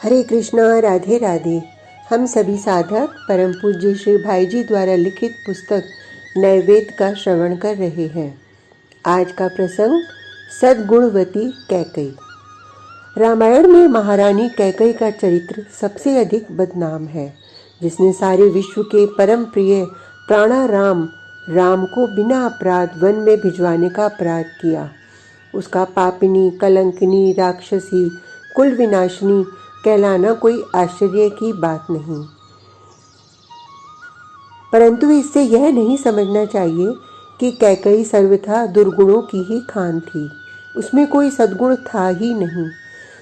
हरे कृष्णा, राधे राधे। हम सभी साधक परम पूज्य श्री भाई जी द्वारा लिखित पुस्तक नैवेद्य का श्रवण कर रहे हैं। आज का प्रसंग सद्गुणवती कैकई। रामायण में महारानी कैकई का चरित्र सबसे अधिक बदनाम है, जिसने सारे विश्व के परम प्रिय प्राणाराम राम को बिना अपराध वन में भिजवाने का अपराध किया। उसका पापिनी, कलंकिनी, राक्षसी, कुल विनाशिनी कहलाना कोई आश्चर्य की बात नहीं, परंतु इससे यह नहीं समझना चाहिए कि कैकई सर्वथा दुर्गुणों की ही खान थी। उसमें कोई सद्गुण था ही नहीं।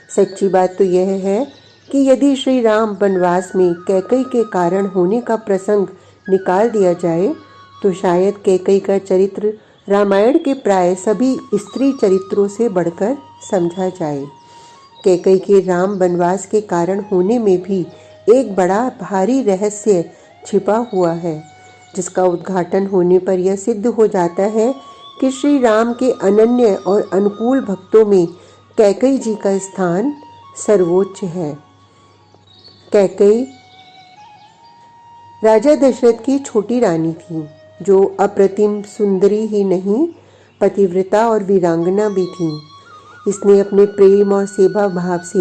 सच्ची बात तो यह है कि यदि श्री राम वनवास में कैकई के कारण होने का प्रसंग निकाल दिया जाए तो शायद कैकई का चरित्र रामायण के प्राय सभी स्त्री चरित्रों से बढ़कर समझा जाए। कैकई के राम वनवास के कारण होने में भी एक बड़ा भारी रहस्य छिपा हुआ है, जिसका उद्घाटन होने पर यह सिद्ध हो जाता है कि श्री राम के अनन्य और अनुकूल भक्तों में कैकई जी का स्थान सर्वोच्च है। कैकई राजा दशरथ की छोटी रानी थी, जो अप्रतिम सुंदरी ही नहीं, पतिव्रता और वीरांगना भी थी। इसने अपने प्रेम और सेवा भाव से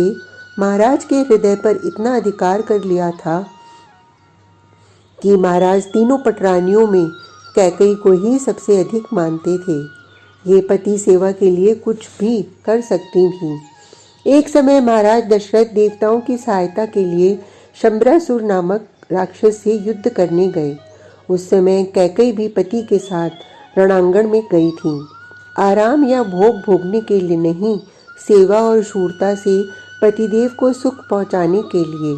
महाराज के हृदय पर इतना अधिकार कर लिया था कि महाराज तीनों पटरानियों में कैकई को ही सबसे अधिक मानते थे। ये पति सेवा के लिए कुछ भी कर सकती थीं। एक समय महाराज दशरथ देवताओं की सहायता के लिए शंबरासुर नामक राक्षस से युद्ध करने गए। उस समय कैकई भी पति के साथ रणांगण में गई थी, आराम या भोग भोगने के लिए नहीं, सेवा और शूरता से पतिदेव को सुख पहुंचाने के लिए।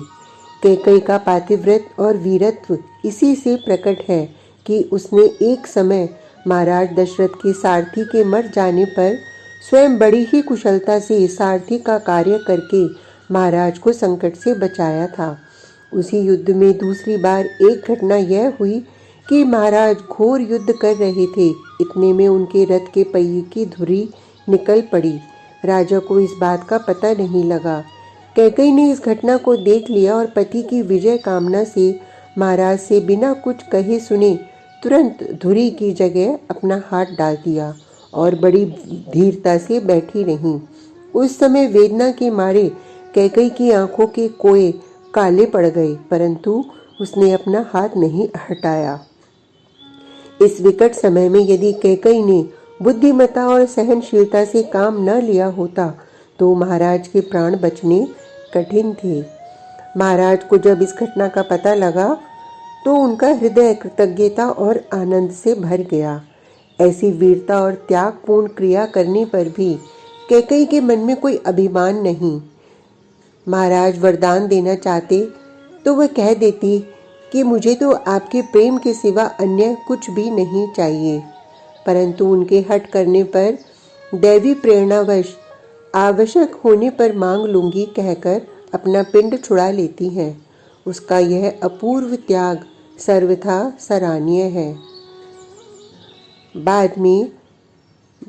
कैकई का पातिव्रत और वीरत्व इसी से प्रकट है कि उसने एक समय महाराज दशरथ के सारथी के मर जाने पर स्वयं बड़ी ही कुशलता से सारथी का कार्य करके महाराज को संकट से बचाया था। उसी युद्ध में दूसरी बार एक घटना यह हुई कि महाराज घोर युद्ध कर रहे थे। इतने में उनके रथ के पहिए की धुरी निकल पड़ी। राजा को इस बात का पता नहीं लगा। कैकई ने इस घटना को देख लिया और पति की विजय कामना से महाराज से बिना कुछ कहे सुने तुरंत धुरी की जगह अपना हाथ डाल दिया और बड़ी धीरता से बैठी रही। उस समय वेदना के मारे कैकई की आंखों के कोए काले पड़ गए, परंतु उसने अपना हाथ नहीं हटाया। इस विकट समय में यदि कैकई ने बुद्धिमत्ता और सहनशीलता से काम न लिया होता तो महाराज के प्राण बचने कठिन थे। महाराज को जब इस घटना का पता लगा तो उनका हृदय कृतज्ञता और आनंद से भर गया। ऐसी वीरता और त्यागपूर्ण क्रिया करने पर भी कैकई के मन में कोई अभिमान नहीं। महाराज वरदान देना चाहते तो वह कह देती कि मुझे तो आपके प्रेम के सिवा अन्य कुछ भी नहीं चाहिए, परंतु उनके हट करने पर दैवी प्रेरणावश आवश्यक होने पर मांग लूंगी कहकर अपना पिंड छुड़ा लेती हैं। उसका यह अपूर्व त्याग सर्वथा सराहनीय है। बाद में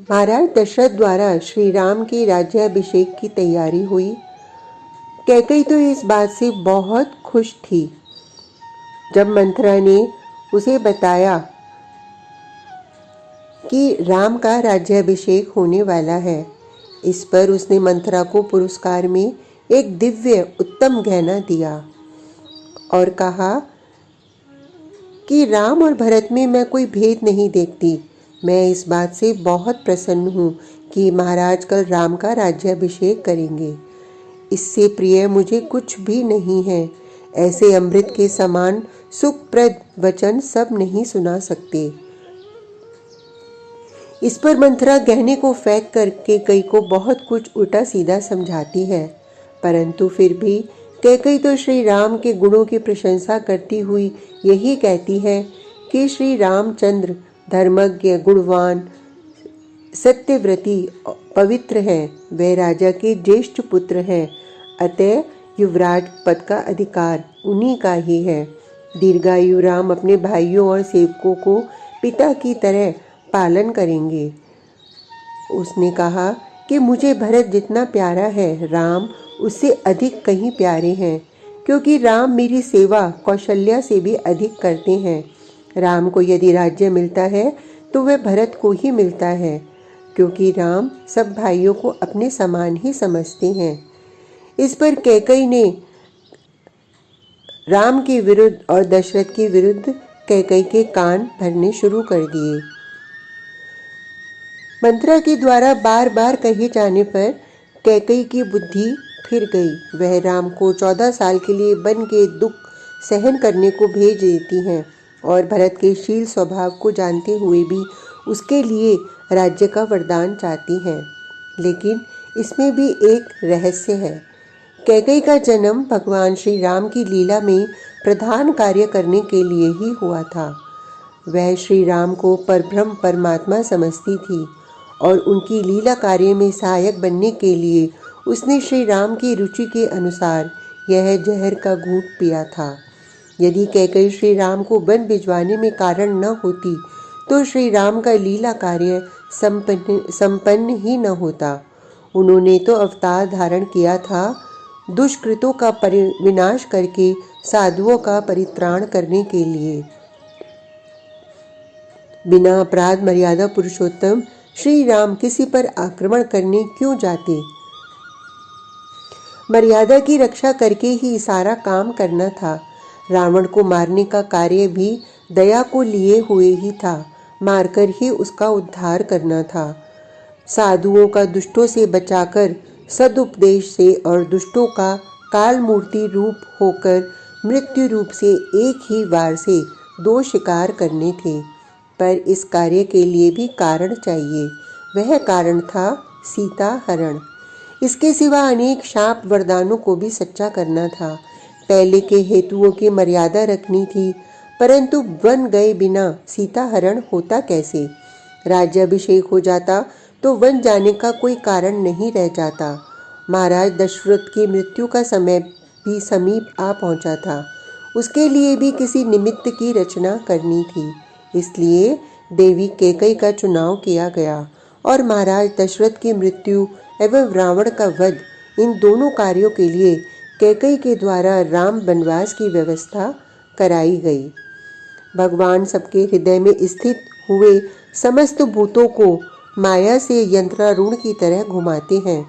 महाराज दशरथ द्वारा श्री राम के राज्याभिषेक की तैयारी हुई। कैकई तो इस बात से बहुत खुश थी। जब मंथरा ने उसे बताया कि राम का राज्याभिषेक होने वाला है, इस पर उसने मंथरा को पुरस्कार में एक दिव्य उत्तम गहना दिया और कहा कि राम और भरत में मैं कोई भेद नहीं देखती। मैं इस बात से बहुत प्रसन्न हूँ कि महाराज कल राम का राज्याभिषेक करेंगे। इससे प्रिय मुझे कुछ भी नहीं है। ऐसे अमृत के समान सुखप्रद वचन सब नहीं सुना सकते। इस पर मंथरा गहने को फेंक कर कैकई को बहुत कुछ उल्टा सीधा समझाती है, परंतु फिर भी कैकई तो श्री राम के गुणों की प्रशंसा करती हुई यही कहती है कि श्री रामचंद्र धर्मज्ञ, गुणवान, सत्यव्रती, पवित्र हैं। वे राजा के ज्येष्ठ पुत्र हैं, अतः युवराज पद का अधिकार उन्हीं का ही है। दीर्घायु राम अपने भाइयों और सेवकों को पिता की तरह पालन करेंगे। उसने कहा कि मुझे भरत जितना प्यारा है, राम उससे अधिक कहीं प्यारे हैं, क्योंकि राम मेरी सेवा कौशल्या से भी अधिक करते हैं। राम को यदि राज्य मिलता है तो वह भरत को ही मिलता है, क्योंकि राम सब भाइयों को अपने समान ही समझते हैं। इस पर कैकई ने राम के विरुद्ध और दशरथ के विरुद्ध कैकई के कान भरने शुरू कर दिए। मंत्रा के द्वारा बार बार कहे जाने पर कैकई की बुद्धि फिर गई। वह राम को 14 साल के लिए वन के दुख सहन करने को भेज देती हैं और भरत के शील स्वभाव को जानते हुए भी उसके लिए राज्य का वरदान चाहती हैं। लेकिन इसमें भी एक रहस्य है। कैकई का जन्म भगवान श्री राम की लीला में प्रधान कार्य करने के लिए ही हुआ था। वह श्री राम को परब्रह्म परमात्मा समझती थी और उनकी लीला कार्य में सहायक बनने के लिए उसने श्री राम की रुचि के अनुसार यह जहर का घूंट पिया था। यदि कैकई श्री राम को वन भिजवाने में कारण न होती तो श्री राम का लीला कार्य संपन्न ही न होता। उन्होंने तो अवतार धारण किया था दुष्कृतों का विनाश करके साधुओं का परित्राण करने के लिए। बिना अपराध मर्यादा पुरुषोत्तम श्री राम किसी पर आक्रमण करने क्यों जाते? मर्यादा की रक्षा करके ही सारा काम करना था। रावण को मारने का कार्य भी दया को लिए हुए ही था, मारकर ही उसका उद्धार करना था। साधुओं का दुष्टों से बचाकर सदुपदेश से और दुष्टों का काल मूर्ति रूप होकर मृत्यु रूप से एक ही वार से 2 शिकार करने थे। पर इस कार्य के लिए भी कारण चाहिए। वह कारण था सीता हरण। इसके सिवा अनेक शाप वरदानों को भी सच्चा करना था। पहले के हेतुओं की मर्यादा रखनी थी, परंतु वन गए बिना सीता हरण होता कैसे? राज्याभिषेक हो जाता तो वन जाने का कोई कारण नहीं रह जाता। महाराज दशरथ की मृत्यु का समय भी समीप आ पहुंचा था। उसके लिए भी किसी निमित्त की रचना करनी थी। इसलिए देवी कैकई का चुनाव किया गया और महाराज दशरथ की मृत्यु एवं रावण का वध, इन दोनों कार्यों के लिए कैकई के द्वारा राम वनवास की व्यवस्था कराई गई। भगवान सबके हृदय में स्थित हुए समस्त भूतों को माया से यंत्रारूढ़ की तरह घुमाते हैं।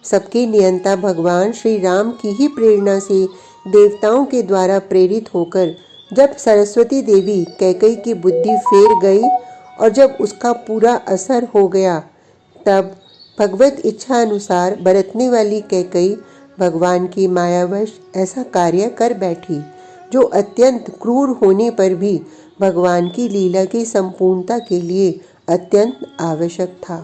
सबके नियंता भगवान श्री राम की ही प्रेरणा से देवताओं के द्वारा प्रेरित होकर जब सरस्वती देवी कैकई की बुद्धि फेर गई और जब उसका पूरा असर हो गया, तब भगवत इच्छा अनुसार बरतने वाली कैकई भगवान की मायावश ऐसा कार्य कर बैठी जो अत्यंत क्रूर होने पर भी भगवान की लीला की संपूर्णता के लिए अत्यंत आवश्यक था।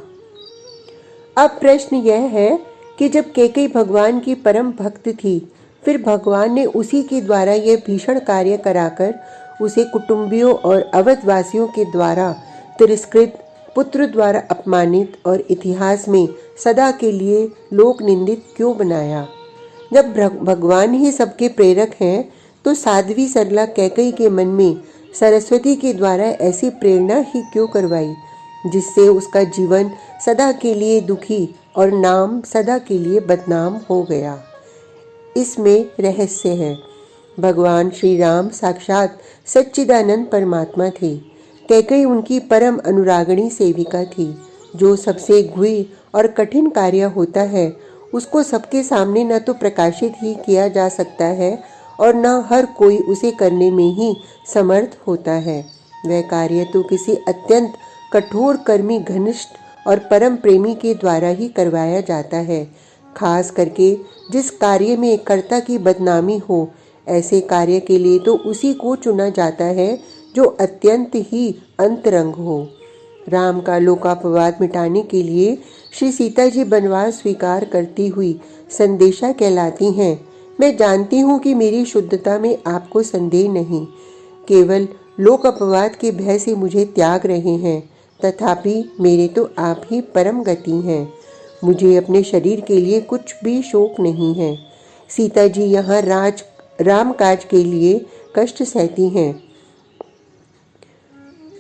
अब प्रश्न यह है कि जब कैकई भगवान की परम भक्त थी, फिर भगवान ने उसी के द्वारा यह भीषण कार्य कराकर उसे कुटुंबियों और अवधवासियों के द्वारा तिरस्कृत, पुत्र द्वारा अपमानित और इतिहास में सदा के लिए लोक निंदित क्यों बनाया? जब भगवान ही सबके प्रेरक हैं, तो साध्वी सरला कैकई के मन में सरस्वती के द्वारा ऐसी प्रेरणा ही क्यों करवाई, जिससे उसका जीवन सदा के लिए दुखी और नाम सदा के लिए बदनाम हो गया? इसमें रहस्य है। भगवान श्री राम साक्षात सच्चिदानंद परमात्मा थे। कैकई उनकी परम अनुरागणी सेविका थी। जो सबसे गुह्य और कठिन कार्य होता है, उसको सबके सामने न तो प्रकाशित ही किया जा सकता है और न हर कोई उसे करने में ही समर्थ होता है। वह कार्य तो किसी अत्यंत कठोर कर्मी, घनिष्ठ और परम प्रेमी के द्वारा ही करवाया जाता है। खास करके जिस कार्य में कर्ता की बदनामी हो, ऐसे कार्य के लिए तो उसी को चुना जाता है जो अत्यंत ही अंतरंग हो। राम का लोकापवाद मिटाने के लिए श्री सीता जी वनवास स्वीकार करती हुई संदेशा कहलाती हैं। मैं जानती हूँ कि मेरी शुद्धता में आपको संदेह नहीं, केवल लोक अपवाद के भय से मुझे त्याग रहे हैं, तथापि मेरे तो आप ही परम गति हैं। मुझे अपने शरीर के लिए कुछ भी शोक नहीं है। सीता जी यहाँ राम काज के लिए कष्ट सहती हैं।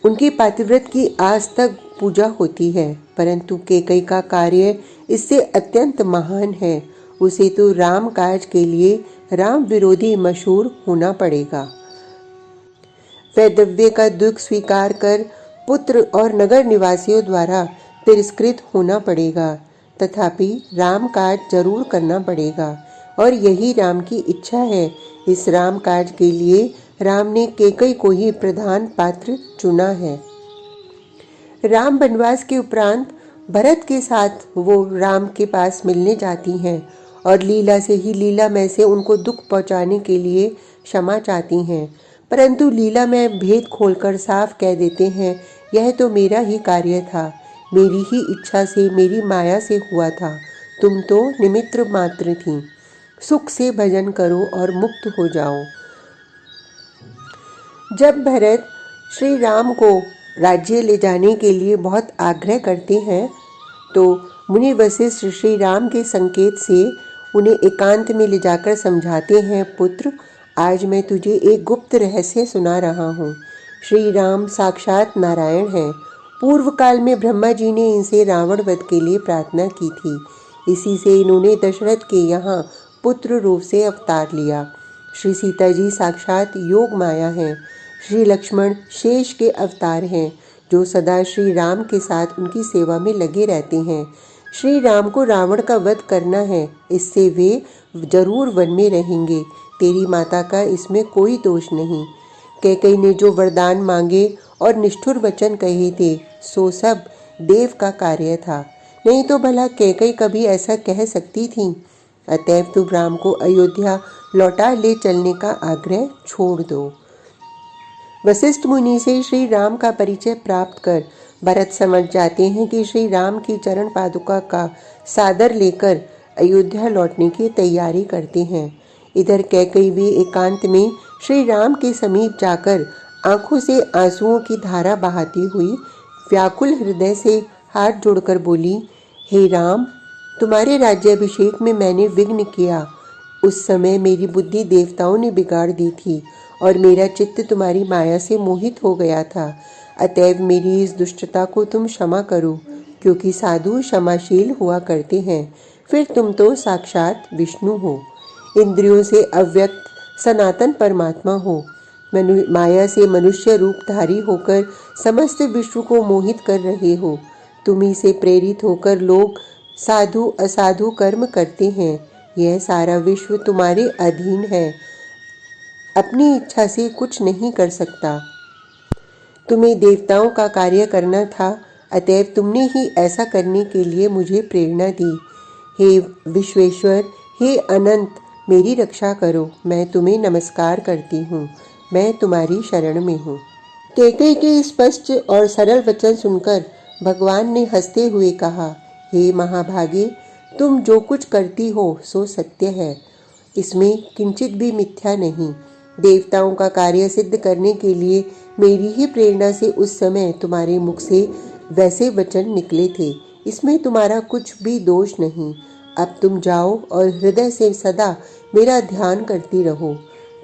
उनकी पातिव्रत की आज तक पूजा होती है, परंतु कैकई का कार्य इससे अत्यंत महान है। उसे तो राम काज के लिए राम विरोधी मशहूर होना पड़ेगा। वैदव्य का दुख स्वीकार कर पुत्र और नगर निवासियों द्वारा तिरस्कृत होना पड़ेगा, तथापि राम काज जरूर करना पड़ेगा और यही राम की इच्छा है। इस राम काज के लिए राम ने कैकई को ही प्रधान पात्र चुना है। राम वनवास के उपरांत भरत के साथ वो राम के पास मिलने जाती हैं और लीला से ही लीलामय से उनको दुख पहुंचाने के लिए क्षमा चाहती हैं, परंतु लीलामय भेद खोलकर साफ कह देते हैं, यह तो मेरा ही कार्य था, मेरी ही इच्छा से, मेरी माया से हुआ था, तुम तो निमित्त मात्र थी। सुख से भजन करो और मुक्त हो जाओ। जब भरत श्री राम को राज्य ले जाने के लिए बहुत आग्रह करते हैं, तो मुनि वशिष्ठ श्री राम के संकेत से उन्हें एकांत में ले जाकर समझाते हैं, पुत्र, आज मैं तुझे एक गुप्त रहस्य सुना रहा हूँ। श्री राम साक्षात नारायण हैं। पूर्व काल में ब्रह्मा जी ने इनसे रावण वध के लिए प्रार्थना की थी। इसी से इन्होंने दशरथ के यहाँ पुत्र रूप से अवतार लिया। श्री सीता जी साक्षात योग माया हैं। श्री लक्ष्मण शेष के अवतार हैं, जो सदा श्री राम के साथ उनकी सेवा में लगे रहते हैं। श्री राम को रावण का वध करना है, इससे वे जरूर वन में रहेंगे। तेरी माता का इसमें कोई दोष नहीं। कैकई ने जो वरदान मांगे और निष्ठुर वचन कहे थे, सो सब देव का कार्य था, नहीं तो भला कैकई कभी ऐसा कह सकती थी। अतएव तुम राम को अयोध्या लौटा ले चलने का आग्रह छोड़ दो। वशिष्ठ मुनि से श्री राम का परिचय प्राप्त कर भरत समझ जाते हैं कि श्री राम की चरण पादुका का सादर लेकर अयोध्या लौटने की तैयारी करते हैं। इधर कैकई भी एकांत में श्री राम के समीप जाकर आंखों से आंसुओं की धारा बहाती हुई व्याकुल हृदय से हाथ जोड़कर बोली, हे राम, तुम्हारे राज्याभिषेक में मैंने विघ्न किया। उस समय मेरी बुद्धि देवताओं ने बिगाड़ दी थी और मेरा चित्त तुम्हारी माया से मोहित हो गया था। अतएव मेरी इस दुष्टता को तुम क्षमा करो, क्योंकि साधु क्षमाशील हुआ करते हैं। फिर तुम तो साक्षात विष्णु हो, इंद्रियों से अव्यक्त सनातन परमात्मा हो। माया से मनुष्य रूपधारी होकर समस्त विश्व को मोहित कर रहे हो। तुम्ही से प्रेरित होकर लोग साधु असाधु कर्म करते हैं। यह सारा विश्व तुम्हारे अधीन है, अपनी इच्छा से कुछ नहीं कर सकता। तुम्हें देवताओं का कार्य करना था, अतएव तुमने ही ऐसा करने के लिए मुझे प्रेरणा दी। हे विश्वेश्वर, हे अनंत, मेरी रक्षा करो। मैं तुम्हें नमस्कार करती हूँ, मैं तुम्हारी शरण में हूँ। कैकई के स्पष्ट और सरल वचन सुनकर भगवान ने हंसते हुए कहा, हे महाभागे, तुम जो कुछ करती हो सो सत्य है, इसमें किंचित भी मिथ्या नहीं। देवताओं का कार्य सिद्ध करने के लिए मेरी ही प्रेरणा से उस समय तुम्हारे मुख से वैसे वचन निकले थे, इसमें तुम्हारा कुछ भी दोष नहीं। अब तुम जाओ और हृदय से सदा मेरा ध्यान करती रहो।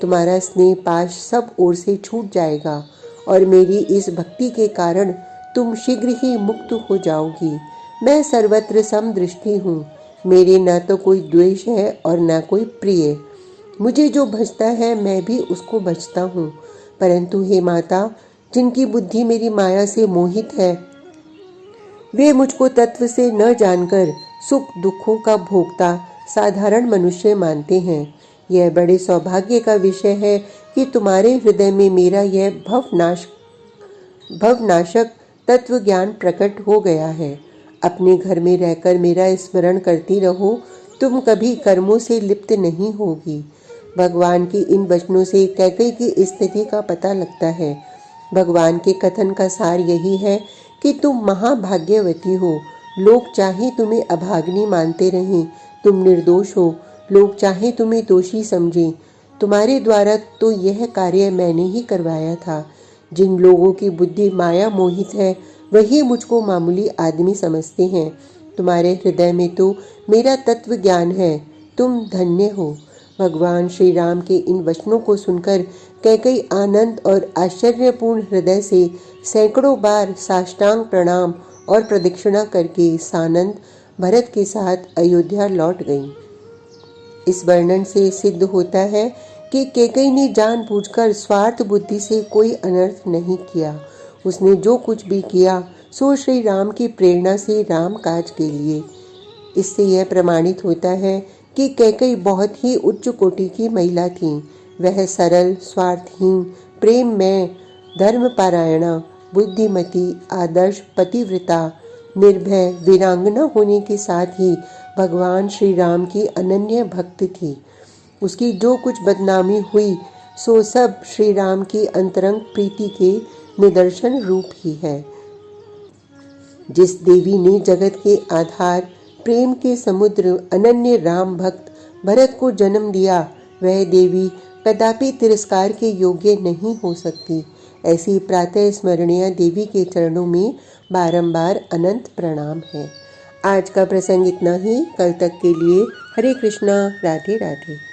तुम्हारा स्नेह पाश सब ओर से छूट जाएगा और मेरी इस भक्ति के कारण तुम शीघ्र ही मुक्त हो जाओगी। मैं सर्वत्र समदृष्टि हूँ, मेरे न तो कोई द्वेष है और न कोई प्रिय। मुझे जो भजता है मैं भी उसको भजता हूँ, परंतु हे माता, जिनकी बुद्धि मेरी माया से मोहित है, वे मुझको तत्व से न जानकर सुख दुखों का भोगता साधारण मनुष्य मानते हैं। यह बड़े सौभाग्य का विषय है कि तुम्हारे हृदय में मेरा यह भवनाशक तत्व ज्ञान प्रकट हो गया है। अपने घर में रहकर मेरा स्मरण करती रहो, तुम कभी कर्मों से लिप्त नहीं होगी। भगवान की इन वचनों से कैकई की स्थिति का पता लगता है। भगवान के कथन का सार यही है कि तुम महाभाग्यवती हो। लोग चाहे तुम्हें अभागिनी मानते रहें, तुम निर्दोष हो। लोग चाहे तुम्हें दोषी समझें, तुम्हारे द्वारा तो यह कार्य मैंने ही करवाया था। जिन लोगों की बुद्धि माया मोहित है, वही मुझको मामूली आदमी समझते हैं। तुम्हारे हृदय में तो मेरा तत्व ज्ञान है, तुम धन्य हो। भगवान श्री राम के इन वचनों को सुनकर कैकेयी आनंद और आश्चर्यपूर्ण हृदय से सैकड़ों बार साष्टांग प्रणाम और प्रदक्षिणा करके सानंद भरत के साथ अयोध्या लौट गईं। इस वर्णन से सिद्ध होता है कि कैकेयी ने जानबूझकर स्वार्थ बुद्धि से कोई अनर्थ नहीं किया। उसने जो कुछ भी किया सो श्री राम की प्रेरणा से राम काज के लिए। इससे यह प्रमाणित होता है कि कैकेयी बहुत ही उच्च कोटि की महिला थी। वह सरल, स्वार्थहीन, प्रेममय, धर्मपरायणा, बुद्धिमती, आदर्श पतिव्रता, निर्भय, वीरांगना होने के साथ ही भगवान श्री राम की अनन्य भक्त थी। उसकी जो कुछ बदनामी हुई सो सब श्री राम की अंतरंग प्रीति के निदर्शन रूप ही है। जिस देवी ने जगत के आधार, प्रेम के समुद्र, अनन्य राम भक्त भरत को जन्म दिया, वह देवी कदापि तिरस्कार के योग्य नहीं हो सकती। ऐसी प्रातः स्मरणीय देवी के चरणों में बारंबार अनंत प्रणाम है। आज का प्रसंग इतना ही। कल तक के लिए हरे कृष्णा, राधे राधे।